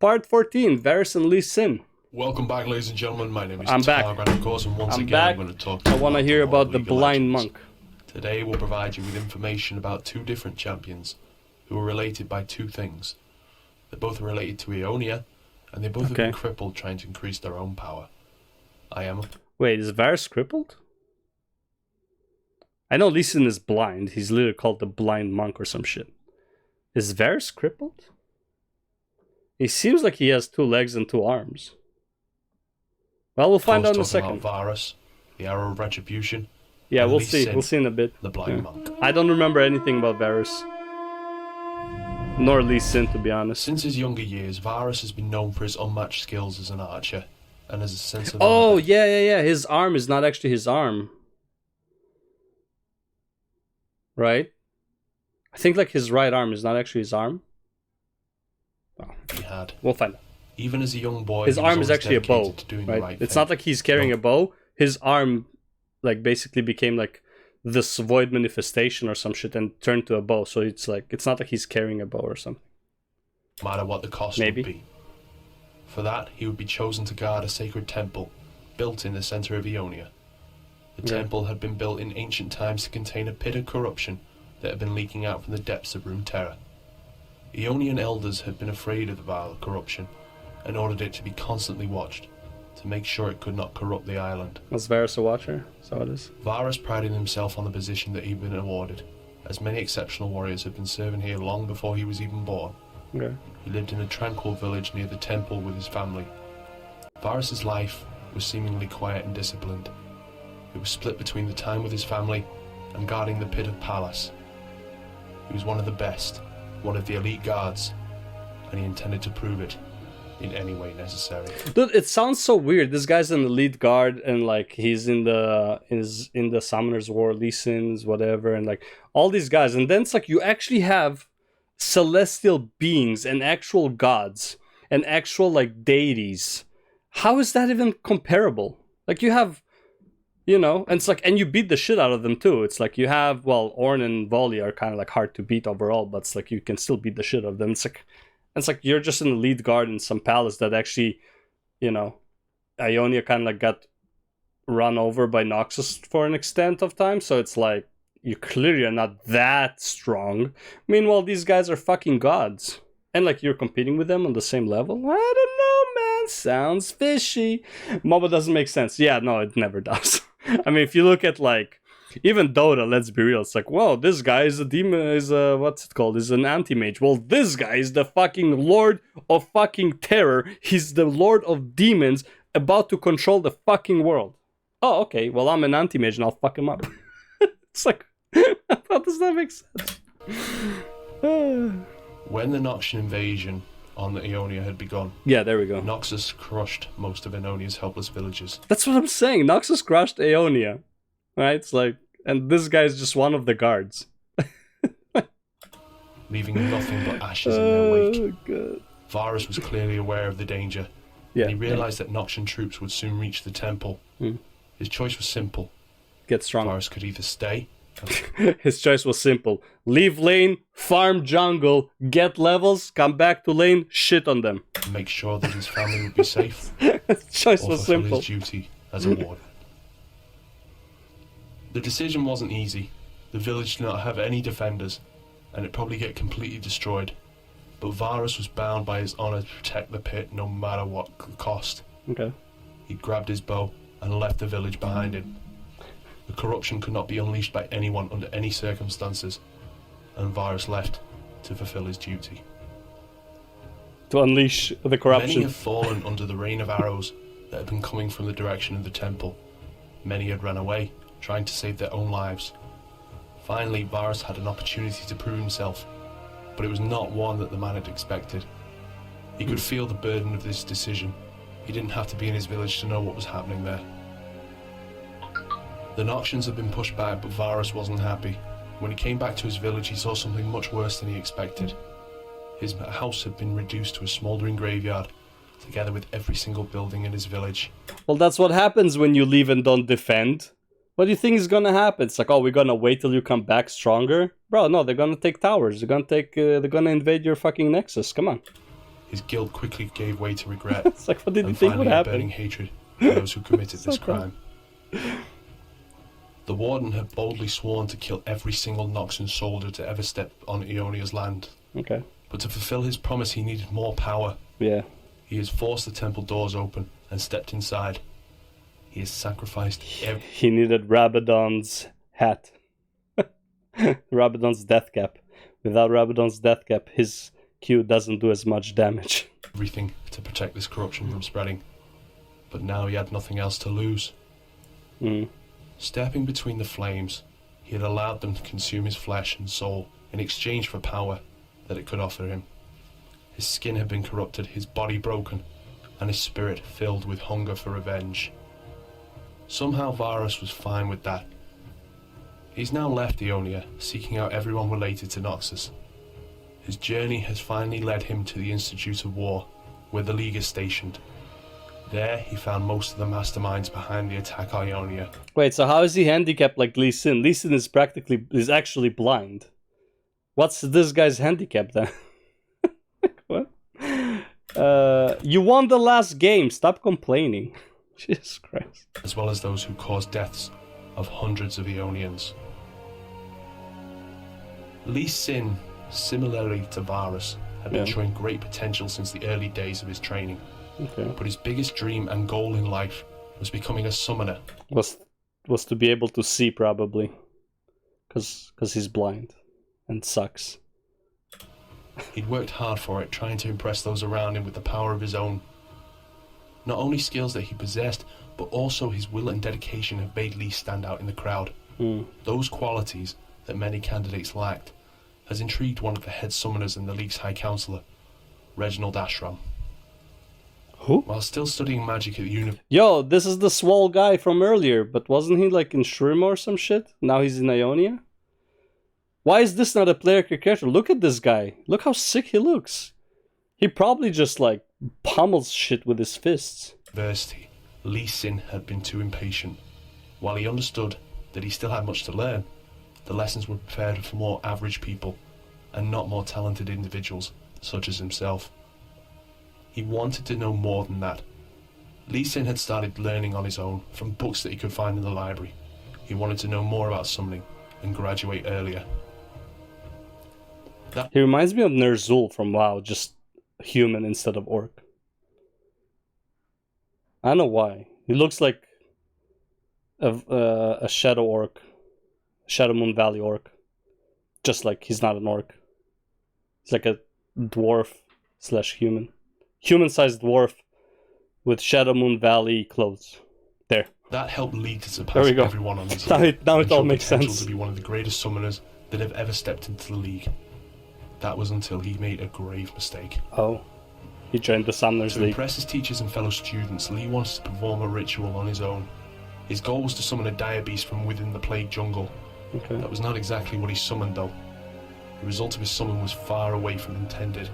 part 14, Varys and Lee Sin. Welcome back, ladies and gentlemen. My name is I'm back. Targ, and of course, and once I'm again, back. I'm going to talk to you I want to hear about the League of blind Legends. monk. Today, we'll provide you with information about two different champions who are related by two things. They're both related to Ionia, and they both have been crippled trying to increase their own power. I am... Wait, is Varys crippled? I know Lee Sin is blind. He's literally called the blind monk or some shit. Is Varys crippled? He seems like he has 2 legs and 2 arms. Well, we'll find out in a second. About Varys, the Arrow of Retribution. Yeah, we'll see. We'll see in a bit. The blind monk. I don't remember anything about Varys. Nor Lee Sin, to be honest. Since his younger years, Varys has been known for his unmatched skills as an archer and as a sense of... Oh, yeah. His arm is not actually his arm. Right? I think like his right arm is not actually his arm. Oh. He had. We'll find out. Even as a young boy, his arm is actually a bow, right? Right it's thing. not like he's carrying a bow. His arm, like, basically became like this void manifestation or some shit and turned to a bow. So it's like, it's not like he's carrying a bow or something. No matter what the cost would be. For that, he would be chosen to guard a sacred temple built in the center of Ionia. The temple had been built in ancient times to contain a pit of corruption that had been leaking out from the depths of Runeterra. Ionian elders had been afraid of the vile corruption and ordered it to be constantly watched to make sure it could not corrupt the island. Was Varys a watcher? So it is. Varys prided himself on the position that he'd been awarded, as many exceptional warriors had been serving here long before he was even born. Okay. He lived in a tranquil village near the temple with his family. Varys' life was seemingly quiet and disciplined. It was split between the time with his family and guarding the pit of Pallas. He was one of the best, one of the elite guards, and he intended to prove it in any way necessary. Dude, it sounds so weird. This guy's an elite guard and like he's in the Summoner's War, Lee Sin's, whatever, and like all these guys. And then it's like you actually have celestial beings and actual gods and actual like deities. How is that even comparable? Like you have, you know, and it's like, and you beat the shit out of them too. It's like you have, well, Ornn and Volley are kind of like hard to beat overall, but it's like you can still beat the shit out of them. It's like you're just an elite guard in some palace that actually, you know, Ionia kind of like got run over by Noxus for an extent of time. So it's like, you clearly are not that strong. Meanwhile, these guys are fucking gods. And like you're competing with them on the same level? I don't know, man. Sounds fishy. MOBA doesn't make sense. Yeah, no, it never does. I mean, if you look at like, even Dota, let's be real, it's like, well, this guy is a demon, is a, what's it called, is an anti-mage. Well, this guy is the fucking Lord of fucking Terror. He's the Lord of Demons about to control the fucking world. Oh, okay, well, I'm an anti-mage and I'll fuck him up. It's like, how does that make sense? When the Noxian invasion on Ionia had begun, yeah, there we go. Noxus crushed most of Ionia's helpless villages. That's what I'm saying. Noxus crushed Ionia. Right? It's like, and this guy's just one of the guards. Leaving nothing but ashes in their wake. God. Varys was clearly aware of the danger. Yeah, and he realised that Noxian troops would soon reach the temple. His choice was simple. Get strong. Varys could either stay... His choice was simple. Leave lane, farm jungle, get levels, come back to lane, shit on them. Make sure that his family would be safe. His choice or was fulfill simple. his duty as a warden. The decision wasn't easy. The village did not have any defenders, and it'd probably get completely destroyed. But Varys was bound by his honour to protect the pit no matter what cost. Okay. He grabbed his bow and left the village behind him. The corruption could not be unleashed by anyone under any circumstances, and Varys left to fulfill his duty. To unleash the corruption. Many have fallen under the rain of arrows that had been coming from the direction of the temple. Many had run away, trying to save their own lives. Finally, Varys had an opportunity to prove himself, but it was not one that the man had expected. He could feel the burden of this decision. He didn't have to be in his village to know what was happening there. The Noxians had been pushed back, but Varys wasn't happy. When he came back to his village, he saw something much worse than he expected. His house had been reduced to a smouldering graveyard, together with every single building in his village. Well, that's what happens when you leave and don't defend. What do you think is gonna happen? It's like, oh, we're gonna wait till you come back stronger? Bro, no, they're gonna take towers. They're gonna invade your fucking nexus. Come on. His guilt quickly gave way to regret. It's like, what did you think would happen? Burning hatred for those who committed So this crime. The warden had boldly sworn to kill every single Noxian soldier to ever step on Ionia's land. Okay. But to fulfill his promise, he needed more power. Yeah. He has forced the temple doors open and stepped inside. He has sacrificed He needed Rabadon's hat. Rabadon's death cap. Without Rabadon's death cap, his Q doesn't do as much damage. everything to protect this corruption from spreading. But now he had nothing else to lose. Stepping between the flames, he had allowed them to consume his flesh and soul in exchange for power that it could offer him. His skin had been corrupted, his body broken, and his spirit filled with hunger for revenge. Somehow Varus was fine with that. He's now left Ionia, seeking out everyone related to Noxus. His journey has finally led him to the Institute of War, where the League is stationed. There, he found most of the masterminds behind the attack on Ionia. Wait, so how is he handicapped like Lee Sin? Lee Sin is actually blind. What's this guy's handicap then? What? You won the last game. Stop complaining. Jesus Christ. As well as those who caused deaths of hundreds of Ionians. Lee Sin, similarly to Varus, had been showing great potential since the early days of his training. Okay. But his biggest dream and goal in life was becoming a summoner. Was to be able to see, probably. Because he's blind. And sucks. He'd worked hard for it, trying to impress those around him with the power of his own. Not only skills that he possessed, but also his will and dedication have made Lee stand out in the crowd. Those qualities that many candidates lacked has intrigued one of the head summoners and the League's High Counselor, Reginald Ashram. Who? While still studying magic at the university. Yo, this is the swole guy from earlier, but wasn't he like in Shurima or some shit? Now he's in Ionia? Why is this not a player character? Look at this guy. Look how sick he looks. He probably just like pummels shit with his fists. University, Lee Sin had been too impatient. While he understood that he still had much to learn, the lessons were prepared for more average people and not more talented individuals such as himself. He wanted to know more than that. Lee Sin had started learning on his own from books that he could find in the library. He wanted to know more about summoning and graduate earlier. He reminds me of Ner'zhul from WoW, just human instead of orc. I don't know why. He looks like a Shadow Orc. Shadow Moon Valley Orc. Just like he's not an orc. He's like a dwarf / human. Human-sized dwarf with Shadow Moon Valley clothes. There. That helped Lee to surpass everyone on his now it all makes sense. To be one of the greatest summoners that have ever stepped into the League. That was until he made a grave mistake. Oh. He joined the Summoners League. To impress his teachers and fellow students, Lee wants to perform a ritual on his own. His goal was to summon a dire beast from within the plague jungle. Okay. That was not exactly what he summoned, though. The result of his summon was far away from intended.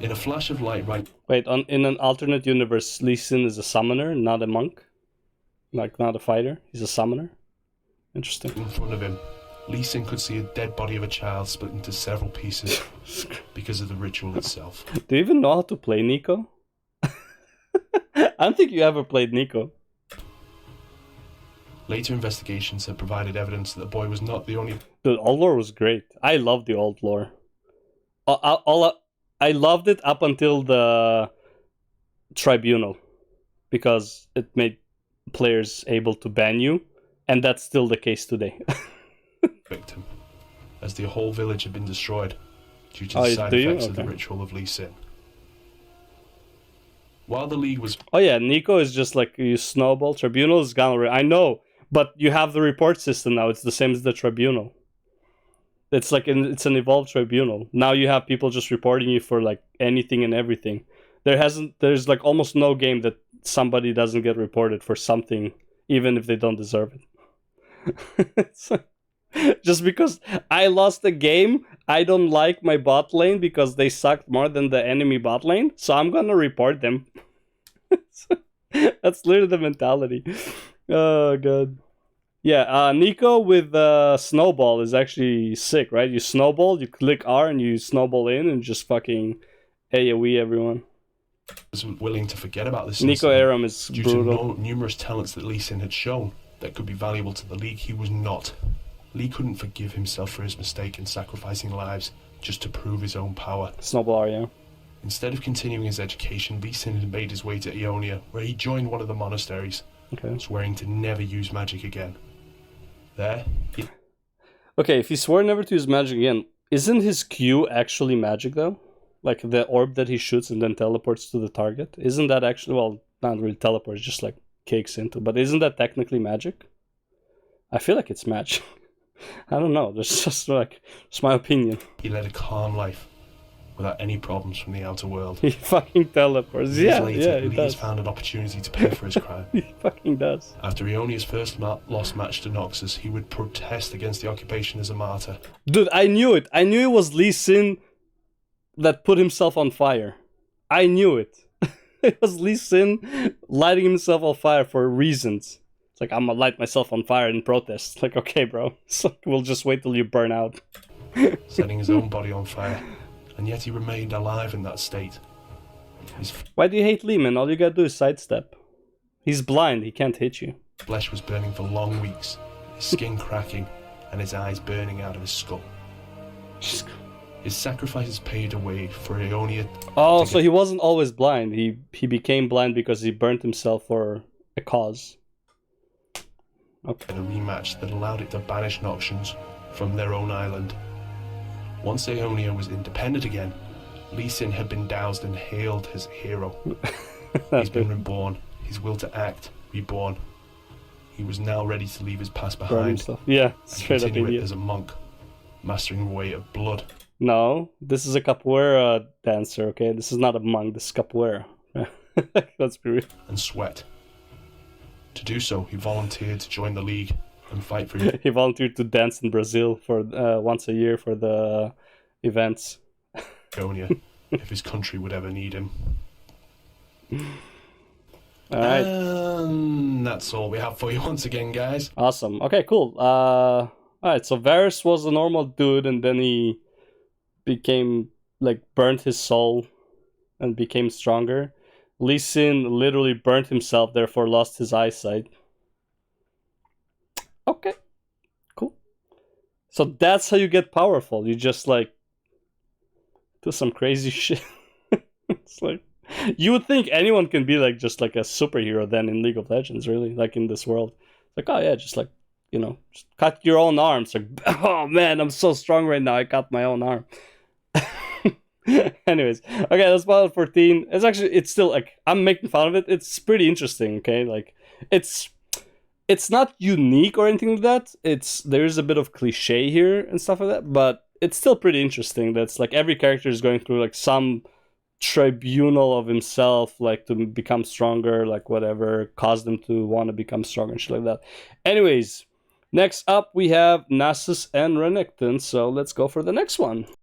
In a flash of light, Wait, in an alternate universe, Lee Sin is a summoner, not a monk? Like, not a fighter? He's a summoner? Interesting. In front of him, Lee Sin could see a dead body of a child split into several pieces because of the ritual itself. Do you even know how to play Nico? I don't think you ever played Nico. Later investigations have provided evidence that the boy was not the only... The old lore was great. I love the old lore. I loved it up until the tribunal, because it made players able to ban you, and that's still the case today. Victim, as the whole village had been destroyed due to the side effects of the ritual of Lee Sin. While the League was... Oh yeah, Nico is just like you snowball. Tribunal is gone already. I know, but you have the report system now. It's the same as the tribunal. It's like it's an evolved tribunal. Now you have people just reporting you for like anything and everything. There's like almost no game that somebody doesn't get reported for something, even if they don't deserve it. Just because I lost the game, I don't like my bot lane because they sucked more than the enemy bot lane, so I'm gonna report them. That's literally the mentality. Oh god. Yeah, Nico with Snowball is actually sick, right? You snowball, you click R and you snowball in and just fucking AoE everyone. Was willing to forget about this. Nico Aram is due brutal. to numerous talents that Lee Sin had shown that could be valuable to the League. He was not. Lee couldn't forgive himself for his mistake in sacrificing lives just to prove his own power. Snowball, yeah. Instead of continuing his education, Lee Sin had made his way to Ionia, where he joined one of the monasteries, swearing to never use magic again. There, Okay, if he swore never to use magic again, isn't his Q actually magic though? Like the orb that he shoots and then teleports to the target? Isn't that actually, well, not really teleports, just like kicks into, but isn't that technically magic? I feel like it's magic. I don't know, that's just like, it's my opinion. He led a calm life, without any problems from the outer world. He fucking teleports, yeah, later, he does. Found an opportunity to pay for his crime. He fucking does. After Ionia's first lost match to Noxus, he would protest against the occupation as a martyr. Dude, I knew it. I knew it was Lee Sin that put himself on fire. I knew it. It was Lee Sin lighting himself on fire for reasons. It's like, I'm gonna light myself on fire in protest. It's like, okay, bro. It's like, we'll just wait till you burn out. Setting his own body on fire. And yet he remained alive in that state. Why do you hate Lee, man? All you gotta do is sidestep. He's blind, he can't hit you. His flesh was burning for long weeks, his skin cracking, and his eyes burning out of his skull. His sacrifices paved a way for Ionia. Oh, so he wasn't always blind. He became blind because he burnt himself for a cause. Okay. A rematch that allowed it to banish Noxians from their own island. Once Ionia was independent again, Lee Sin had been doused and hailed as a hero. He's been reborn, his will to act, reborn. He was now ready to leave his past behind. Yeah, straight up idiot. As a monk, mastering the way of blood. No, this is a capoeira dancer, okay? This is not a monk, this is capoeira. Let's be real. And sweat. To do so, he volunteered to join the League and fight for He volunteered to dance in Brazil for once a year for the events. Ionia, if his country would ever need him. Alright. And that's all we have for you once again, guys. Awesome. Okay, cool. Alright, so Varys was a normal dude and then he became, like, burnt his soul and became stronger. Lee Sin literally burnt himself, therefore lost his eyesight. Okay, cool. So that's how you get powerful. You just, like, do some crazy shit. It's like, you would think anyone can be, like, just like a superhero then in League of Legends, really, like in this world. Like, oh yeah, just like, you know, just cut your own arms. Like, oh man, I'm so strong right now, I cut my own arm. Anyways, okay, that's Final 14. It's still, like, I'm making fun of it. It's pretty interesting, okay? Like, it's not unique or anything like that. There's a bit of cliche here and stuff like that, but it's still pretty interesting. That's like every character is going through like some tribunal of himself, like to become stronger, like whatever caused them to want to become stronger and shit like that. Anyways, next up we have Nasus and Renekton, so let's go for the next one.